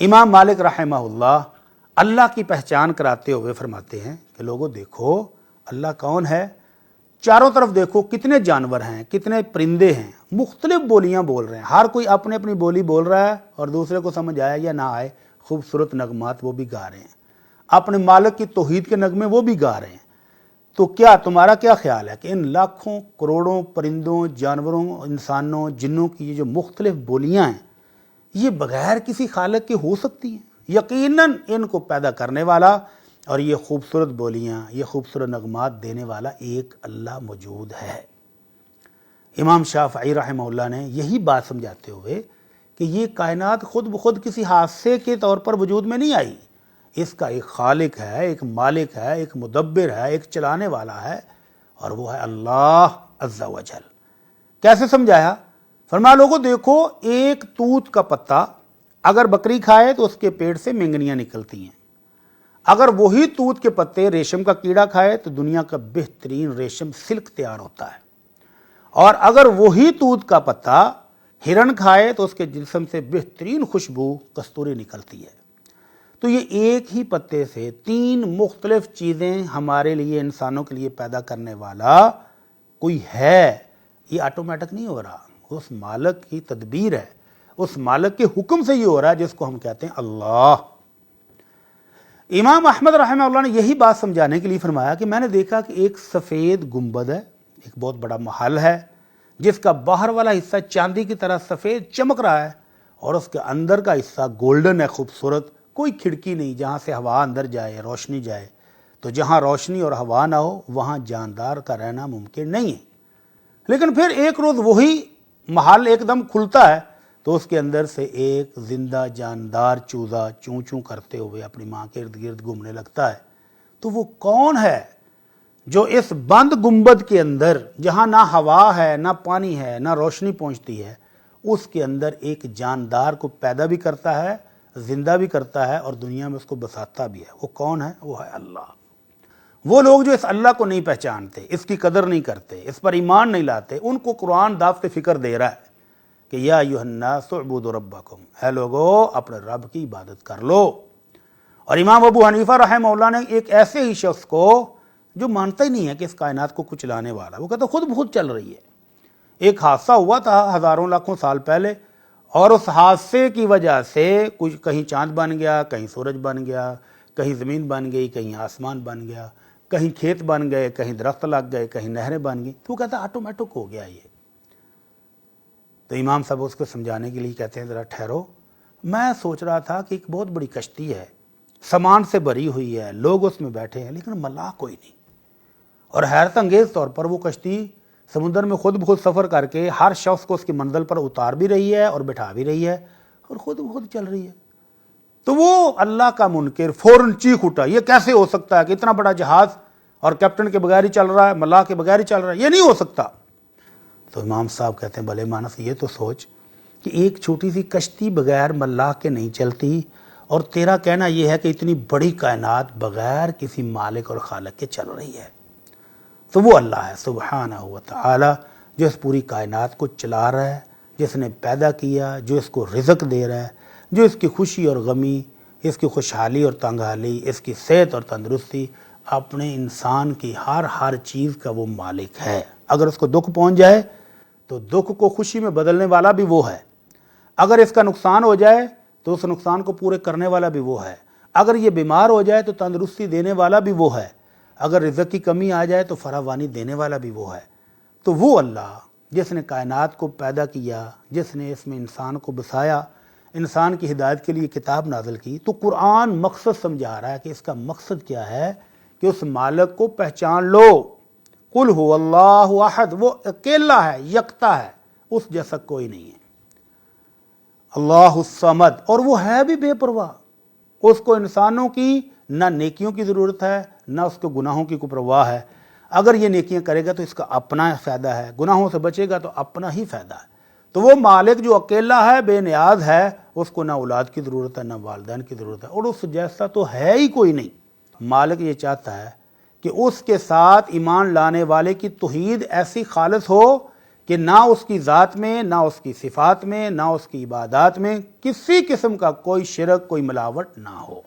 امام مالک رحمہ اللہ اللہ کی پہچان کراتے ہوئے فرماتے ہیں کہ لوگوں دیکھو اللہ کون ہے، چاروں طرف دیکھو کتنے جانور ہیں، کتنے پرندے ہیں، مختلف بولیاں بول رہے ہیں، ہر کوئی اپنی اپنی بولی بول رہا ہے اور دوسرے کو سمجھ آئے یا نہ آئے خوبصورت نغمات وہ بھی گا رہے ہیں، اپنے مالک کی توحید کے نغمے وہ بھی گا رہے ہیں۔ تو کیا تمہارا کیا خیال ہے کہ ان لاکھوں کروڑوں پرندوں، جانوروں، انسانوں، جنوں کی یہ جو مختلف بولیاں ہیں یہ بغیر کسی خالق کے ہو سکتی ہیں؟ یقیناً ان کو پیدا کرنے والا اور یہ خوبصورت بولیاں، یہ خوبصورت نغمات دینے والا ایک اللہ موجود ہے۔ امام شافعی رحمہ اللہ نے یہی بات سمجھاتے ہوئے کہ یہ کائنات خود بخود کسی حادثے کے طور پر وجود میں نہیں آئی، اس کا ایک خالق ہے، ایک مالک ہے، ایک مدبر ہے، ایک چلانے والا ہے، اور وہ ہے اللہ عز و جل۔ کیسے سمجھایا؟ فرمایا لوگوں دیکھو ایک توت کا پتا اگر بکری کھائے تو اس کے پیٹ سے منگنیاں نکلتی ہیں، اگر وہی توت کے پتے ریشم کا کیڑا کھائے تو دنیا کا بہترین ریشم سلک تیار ہوتا ہے، اور اگر وہی توت کا پتا ہرن کھائے تو اس کے جسم سے بہترین خوشبو کستوری نکلتی ہے۔ تو یہ ایک ہی پتے سے تین مختلف چیزیں ہمارے لیے، انسانوں کے لیے پیدا کرنے والا کوئی ہے، یہ آٹومیٹک نہیں ہو رہا، اس مالک کی تدبیر ہے، اس مالک کے حکم سے یہ ہو رہا ہے جس کو ہم کہتے ہیں اللہ۔ امام احمد رحمہ اللہ نے یہی بات سمجھانے کے لیے فرمایا کہ میں نے دیکھا کہ ایک سفید گنبد ہے، ایک بہت بڑا محل ہے جس کا باہر والا حصہ چاندی کی طرح سفید چمک رہا ہے اور اس کے اندر کا حصہ گولڈن ہے، خوبصورت، کوئی کھڑکی نہیں جہاں سے ہوا اندر جائے، روشنی جائے۔ تو جہاں روشنی اور ہوا نہ ہو وہاں جاندار کا رہنا ممکن نہیں ہے۔ لیکن پھر ایک روز وہی محل ایک دم کھلتا ہے تو اس کے اندر سے ایک زندہ جاندار چوزا چوں چوں کرتے ہوئے اپنی ماں کے ارد گرد گھومنے لگتا ہے۔ تو وہ کون ہے جو اس بند گنبد کے اندر، جہاں نہ ہوا ہے، نہ پانی ہے، نہ روشنی پہنچتی ہے، اس کے اندر ایک جاندار کو پیدا بھی کرتا ہے، زندہ بھی کرتا ہے اور دنیا میں اس کو بساتا بھی ہے؟ وہ کون ہے؟ وہ ہے اللہ۔ وہ لوگ جو اس اللہ کو نہیں پہچانتے، اس کی قدر نہیں کرتے، اس پر ایمان نہیں لاتے، ان کو قرآن دعوت فکر دے رہا ہے کہ یا ایھا الناس اعبدوا ربکم، اے لوگو اپنے رب کی عبادت کر لو۔ اور امام ابو حنیفہ رحمہ اللہ نے ایک ایسے ہی شخص کو جو مانتا ہی نہیں ہے کہ اس کائنات کو کچھ چلانے والا، وہ کہتا خود بخود چل رہی ہے۔ ایک حادثہ ہوا تھا ہزاروں لاکھوں سال پہلے، اور اس حادثے کی وجہ سے کچھ کہیں چاند بن گیا، کہیں سورج بن گیا، کہیں زمین بن گئی، کہیں آسمان بن گیا، کہیں کھیت بن گئے، کہیں درخت لگ گئے، کہیں نہریں بن گئی۔ تو وہ کہتا آٹومیٹک ہو گیا یہ۔ تو امام صاحب اس کو سمجھانے کے لیے کہتے ہیں ذرا ٹھہرو، میں سوچ رہا تھا کہ ایک بہت بڑی کشتی ہے، سامان سے بھری ہوئی ہے، لوگ اس میں بیٹھے ہیں، لیکن ملاح کوئی نہیں، اور حیرت انگیز طور پر وہ کشتی سمندر میں خود بخود سفر کر کے ہر شخص کو اس کی منزل پر اتار بھی رہی ہے اور بٹھا بھی رہی ہے اور خود بخود چل رہی ہے۔ تو وہ اللہ کا منکر فوراً چیخ اٹھا، یہ کیسے ہو سکتا ہے کہ اتنا بڑا جہاز اور کیپٹن کے بغیر ہی چل رہا ہے، ملاح کے بغیر ہی چل رہا ہے، یہ نہیں ہو سکتا۔ تو امام صاحب کہتے ہیں بھلے مانس یہ تو سوچ کہ ایک چھوٹی سی کشتی بغیر ملاح کے نہیں چلتی، اور تیرا کہنا یہ ہے کہ اتنی بڑی کائنات بغیر کسی مالک اور خالق کے چل رہی ہے۔ تو وہ اللہ ہے سبحانہ و تعالی جو اس پوری کائنات کو چلا رہا ہے، جس نے پیدا کیا، جو اس کو رزق دے رہا ہے، جو اس کی خوشی اور غمی، اس کی خوشحالی اور تنگحالی، اس کی صحت اور تندرستی، اپنے انسان کی ہر چیز کا وہ مالک ہے۔ اگر اس کو دکھ پہنچ جائے تو دکھ کو خوشی میں بدلنے والا بھی وہ ہے، اگر اس کا نقصان ہو جائے تو اس نقصان کو پورے کرنے والا بھی وہ ہے، اگر یہ بیمار ہو جائے تو تندرستی دینے والا بھی وہ ہے، اگر رزق کی کمی آ جائے تو فراوانی دینے والا بھی وہ ہے۔ تو وہ اللہ جس نے کائنات کو پیدا کیا، جس نے اس میں انسان کو بسایا، انسان کی ہدایت کے لیے کتاب نازل کی، تو قرآن مقصد سمجھا رہا ہے کہ اس کا مقصد کیا ہے کہ اس مالک کو پہچان لو۔ قل هو اللہ احد، وہ اکیلا ہے، یکتا ہے، اس جیسا کوئی نہیں ہے۔ اللہ الصمد، اور وہ ہے بھی بے پرواہ، اس کو انسانوں کی نہ نیکیوں کی ضرورت ہے نہ اس کو گناہوں کی کوئی پرواہ ہے۔ اگر یہ نیکیاں کرے گا تو اس کا اپنا فائدہ ہے، گناہوں سے بچے گا تو اپنا ہی فائدہ ہے۔ تو وہ مالک جو اکیلا ہے، بے نیاز ہے، اس کو نہ اولاد کی ضرورت ہے نہ والدین کی ضرورت ہے، اور اس جیسا تو ہے ہی کوئی نہیں۔ مالک یہ چاہتا ہے کہ اس کے ساتھ ایمان لانے والے کی توحید ایسی خالص ہو کہ نہ اس کی ذات میں، نہ اس کی صفات میں، نہ اس کی عبادات میں کسی قسم کا کوئی شرک، کوئی ملاوٹ نہ ہو۔